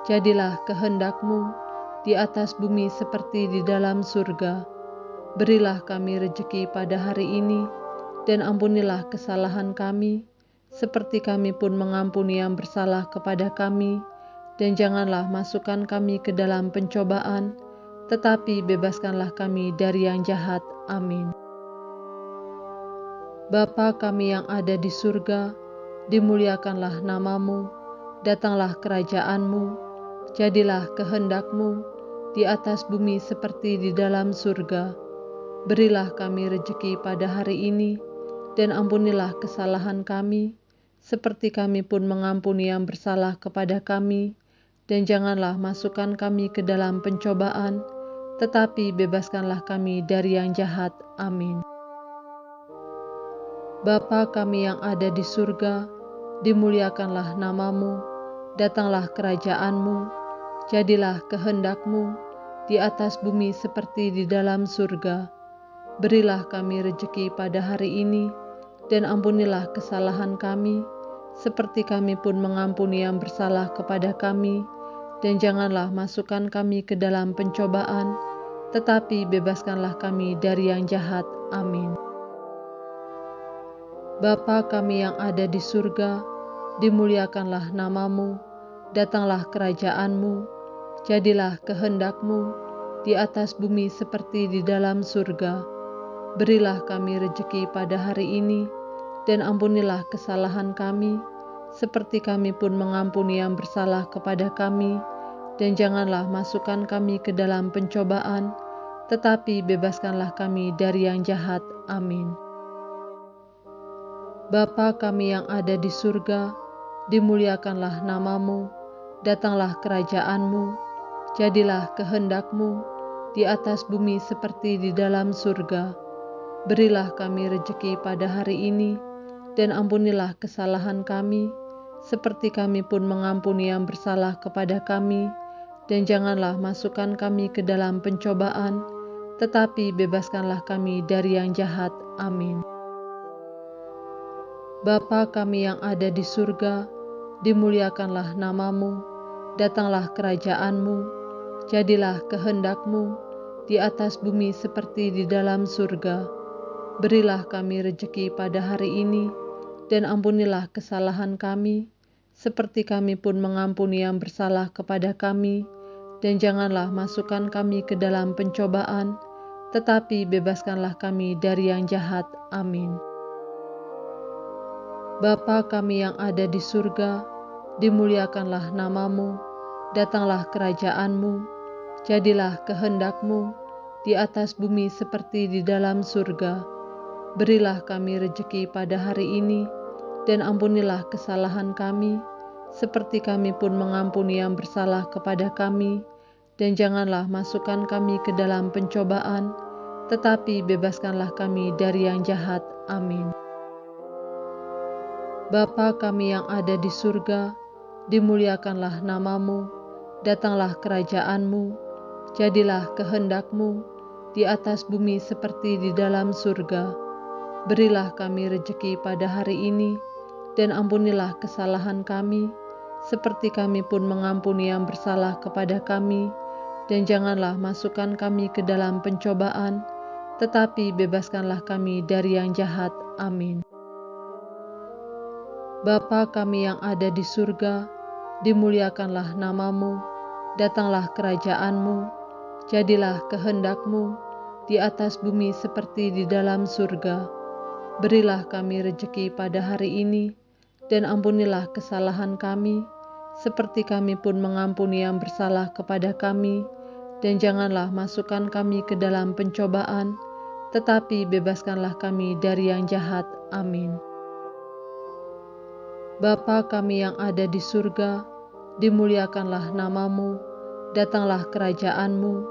jadilah kehendak-Mu di atas bumi seperti di dalam surga. Berilah kami rejeki pada hari ini, dan ampunilah kesalahan kami, seperti kami pun mengampuni yang bersalah kepada kami. Dan janganlah masukkan kami ke dalam pencobaan, tetapi bebaskanlah kami dari yang jahat. Amin. Bapa kami yang ada di surga, dimuliakanlah namamu, datanglah kerajaanmu, jadilah kehendak-Mu di atas bumi seperti di dalam surga. Berilah kami rejeki pada hari ini, dan ampunilah kesalahan kami, seperti kami pun mengampuni yang bersalah kepada kami. Dan janganlah masukkan kami ke dalam pencobaan, tetapi bebaskanlah kami dari yang jahat. Amin. Bapa kami yang ada di surga, dimuliakanlah namamu, datanglah kerajaanmu, jadilah kehendak-Mu di atas bumi seperti di dalam surga. Berilah kami rejeki pada hari ini, dan ampunilah kesalahan kami, seperti kami pun mengampuni yang bersalah kepada kami. Dan janganlah masukkan kami ke dalam pencobaan, tetapi bebaskanlah kami dari yang jahat. Amin. Bapa kami yang ada di surga, dimuliakanlah namamu, datanglah kerajaanmu, jadilah kehendak-Mu di atas bumi seperti di dalam surga. Berilah kami rejeki pada hari ini, dan ampunilah kesalahan kami, seperti kami pun mengampuni yang bersalah kepada kami. Dan janganlah masukkan kami ke dalam pencobaan, tetapi bebaskanlah kami dari yang jahat. Amin. Bapa kami yang ada di surga, dimuliakanlah namamu, datanglah kerajaan-Mu, jadilah kehendak-Mu di atas bumi seperti di dalam surga. Berilah kami rejeki pada hari ini, dan ampunilah kesalahan kami, seperti kami pun mengampuni yang bersalah kepada kami. Dan janganlah masukkan kami ke dalam pencobaan, tetapi bebaskanlah kami dari yang jahat. Amin. Bapa kami yang ada di surga, dimuliakanlah namamu, datanglah kerajaan-Mu, jadilah kehendak-Mu di atas bumi seperti di dalam surga. Berilah kami rejeki pada hari ini, dan ampunilah kesalahan kami, seperti kami pun mengampuni yang bersalah kepada kami. Dan janganlah masukkan kami ke dalam pencobaan, tetapi bebaskanlah kami dari yang jahat. Amin. Bapa kami yang ada di surga, dimuliakanlah namamu, datanglah kerajaan-Mu, jadilah kehendak-Mu di atas bumi seperti di dalam surga. Berilah kami rejeki pada hari ini, dan ampunilah kesalahan kami, seperti kami pun mengampuni yang bersalah kepada kami. Dan janganlah masukkan kami ke dalam pencobaan, tetapi bebaskanlah kami dari yang jahat. Amin. Bapa kami yang ada di surga, dimuliakanlah namamu, datanglah kerajaan-Mu, jadilah kehendak-Mu di atas bumi seperti di dalam surga. Berilah kami rejeki pada hari ini, dan ampunilah kesalahan kami, seperti kami pun mengampuni yang bersalah kepada kami. Dan janganlah masukkan kami ke dalam pencobaan, tetapi bebaskanlah kami dari yang jahat. Amin. Bapa kami yang ada di surga, dimuliakanlah namamu, datanglah kerajaan-Mu, jadilah kehendak-Mu di atas bumi seperti di dalam surga. Berilah kami rejeki pada hari ini, dan ampunilah kesalahan kami, seperti kami pun mengampuni yang bersalah kepada kami. Dan janganlah masukkan kami ke dalam pencobaan, tetapi bebaskanlah kami dari yang jahat. Amin. Bapa kami yang ada di surga, dimuliakanlah namamu, datanglah kerajaan-Mu,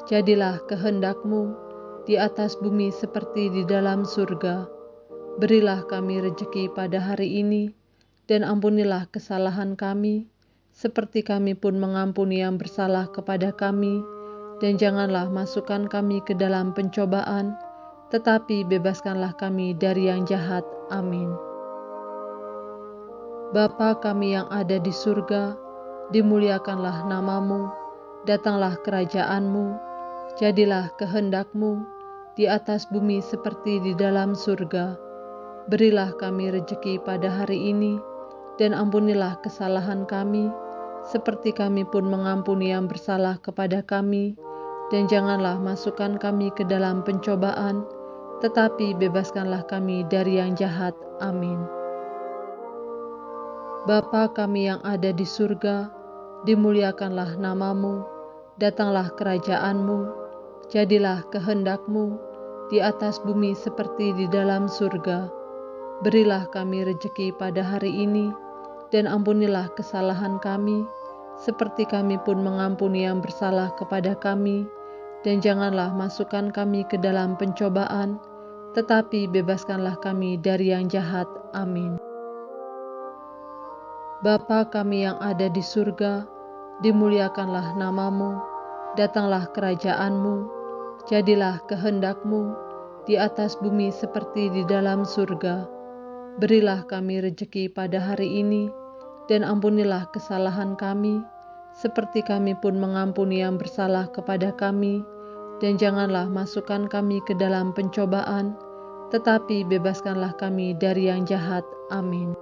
jadilah kehendak-Mu di atas bumi seperti di dalam surga. Berilah kami rejeki pada hari ini, dan ampunilah kesalahan kami, seperti kami pun mengampuni yang bersalah kepada kami. Dan janganlah masukkan kami ke dalam pencobaan, tetapi bebaskanlah kami dari yang jahat. Amin. Bapa kami yang ada di surga, dimuliakanlah namamu, datanglah kerajaan-Mu, jadilah kehendak-Mu di atas bumi seperti di dalam surga. Berilah kami rejeki pada hari ini, dan ampunilah kesalahan kami, seperti kami pun mengampuni yang bersalah kepada kami. Dan janganlah masukkan kami ke dalam pencobaan, tetapi bebaskanlah kami dari yang jahat. Amin. Bapa kami yang ada di surga, dimuliakanlah namamu, datanglah kerajaan-Mu, jadilah kehendak-Mu di atas bumi seperti di dalam surga. Berilah kami rejeki pada hari ini, dan ampunilah kesalahan kami, seperti kami pun mengampuni yang bersalah kepada kami. Dan janganlah masukkan kami ke dalam pencobaan, tetapi bebaskanlah kami dari yang jahat. Amin. Bapa kami yang ada di surga, dimuliakanlah namamu, datanglah kerajaan-Mu, jadilah kehendak-Mu di atas bumi seperti di dalam surga. Berilah kami rejeki pada hari ini, dan ampunilah kesalahan kami, seperti kami pun mengampuni yang bersalah kepada kami. Dan janganlah masukkan kami ke dalam pencobaan, tetapi bebaskanlah kami dari yang jahat. Amin.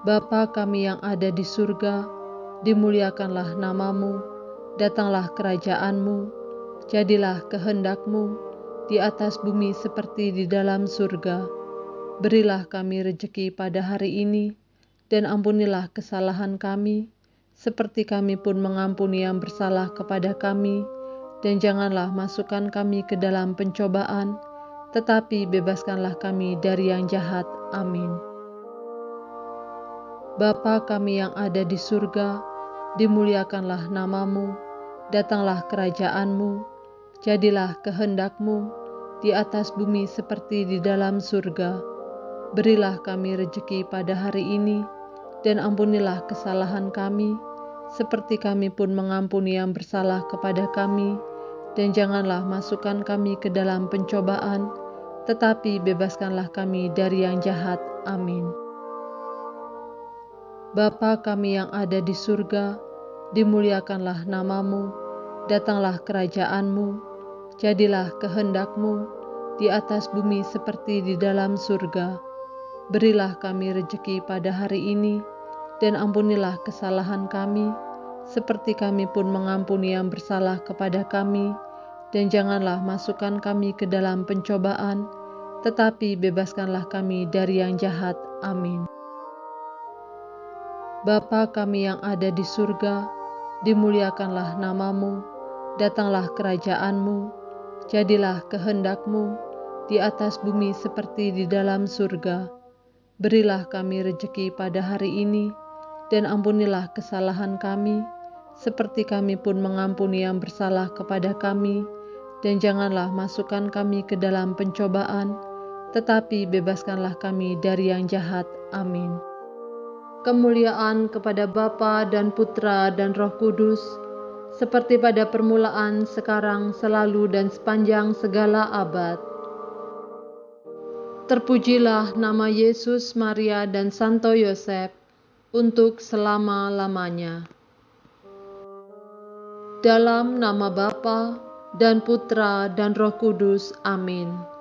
Bapa kami yang ada di surga, dimuliakanlah namamu, datanglah kerajaan-Mu, jadilah kehendak-Mu di atas bumi seperti di dalam surga. Berilah kami rejeki pada hari ini, dan ampunilah kesalahan kami, seperti kami pun mengampuni yang bersalah kepada kami, dan janganlah masukkan kami ke dalam pencobaan, tetapi bebaskanlah kami dari yang jahat. Amin. Bapa kami yang ada di surga, dimuliakanlah namamu, datanglah kerajaan-Mu, jadilah kehendak-Mu di atas bumi seperti di dalam surga. Berilah kami rejeki pada hari ini, dan ampunilah kesalahan kami, seperti kami pun mengampuni yang bersalah kepada kami, dan janganlah masukkan kami ke dalam pencobaan, tetapi bebaskanlah kami dari yang jahat. Amin. Bapa kami yang ada di surga, dimuliakanlah namamu, datanglah kerajaan-Mu, jadilah kehendak-Mu di atas bumi seperti di dalam surga. Berilah kami rejeki pada hari ini, dan ampunilah kesalahan kami, seperti kami pun mengampuni yang bersalah kepada kami, dan janganlah masukkan kami ke dalam pencobaan, tetapi bebaskanlah kami dari yang jahat. Amin. Bapa kami yang ada di surga, dimuliakanlah namamu, datanglah kerajaan-Mu, jadilah kehendak-Mu di atas bumi seperti di dalam surga. Berilah kami rejeki pada hari ini, dan ampunilah kesalahan kami, seperti kami pun mengampuni yang bersalah kepada kami, dan janganlah masukkan kami ke dalam pencobaan, tetapi bebaskanlah kami dari yang jahat. Amin. Kemuliaan kepada Bapa dan Putra dan Roh Kudus, seperti pada permulaan, sekarang, selalu, dan sepanjang segala abad. Terpujilah nama Yesus, Maria, dan Santo Yosef, untuk selama-lamanya. Dalam nama Bapa dan Putra dan Roh Kudus. Amin.